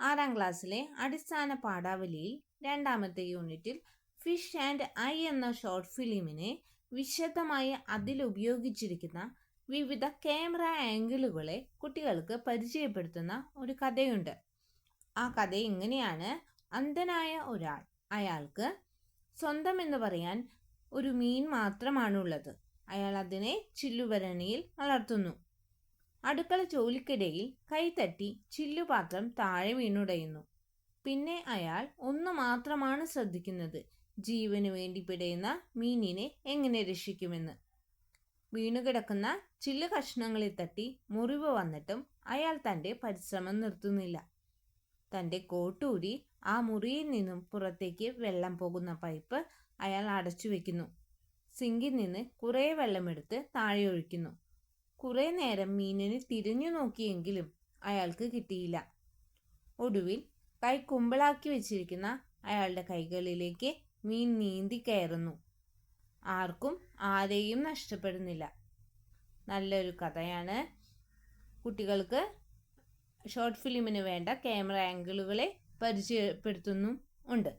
6ാം ക്ലാസ്സിലെ അടിസ്ഥാന പാഠാവലിയിൽ 2ാമത്തെ യൂണിറ്റിൽ ഫിഷ് ആൻഡ് ഐ എന്ന ഷോർട്ട് ഫിലിമിനെ വിശദമായി അതിൽ ഉപയോഗിച്ചിരിക്കുന്ന വിവിധ ക്യാമറ ആംഗിളുകളെ കുട്ടികൾക്ക് പരിചയപ്പെടുത്തുന്ന ഒരു കഥയുണ്ട്. ആ കഥ ഇങ്ങനെയാണ്. അന്ധനായ ഒരാൾ, അയാൾക്ക് സ്വന്തം എന്ന് പറയാൻ ഒരു മീൻ മാത്രമാണുള്ളത്. അയാൾ അതിനെ ചില്ലുഭരണിയിൽ വളർത്തുന്നു. അടുക്കള ജോലിക്കിടയിൽ കൈതട്ടി ചില്ലുപാത്രം താഴെ വീണുടയുന്നു. പിന്നെ അയാൾ ഒന്നു മാത്രമാണ് ശ്രദ്ധിക്കുന്നത്: ജീവന് വേണ്ടി പിടയുന്ന മീനിനെ എങ്ങനെ രക്ഷിക്കുമെന്ന്. വീണുകിടക്കുന്ന ചില്ല് കഷ്ണങ്ങളിൽ തട്ടി മുറിവ് വന്നിട്ടും അയാൾ തൻ്റെ പരിശ്രമം നിർത്തുന്നില്ല. തൻ്റെ കോട്ടൂരി ആ മുറിയിൽ നിന്നും പുറത്തേക്ക് വെള്ളം പോകുന്ന പൈപ്പ് അയാൾ അടച്ചു വെക്കുന്നു. സിങ്കിൽ നിന്ന് കുറേ വെള്ളമെടുത്ത് താഴെ ഒഴിക്കുന്നു. കുറേ നേരം മീനിനെ തിരിഞ്ഞു നോക്കിയെങ്കിലും അയാൾക്ക് കിട്ടിയില്ല. ഒടുവിൽ കൈ കുമ്പിളാക്കി വെച്ചിരിക്കുന്ന അയാളുടെ കൈകളിലേക്ക് മീൻ നീന്തി കയറുന്നു. ആർക്കും ആരെയും നഷ്ടപ്പെടുന്നില്ല. നല്ലൊരു കഥയാണ്. കുട്ടികൾക്ക് ഷോർട്ട് ഫിലിമിന് വേണ്ട ക്യാമറ ആംഗിളുകളെ പരിചയപ്പെടുത്തുന്നും ഉണ്ട്.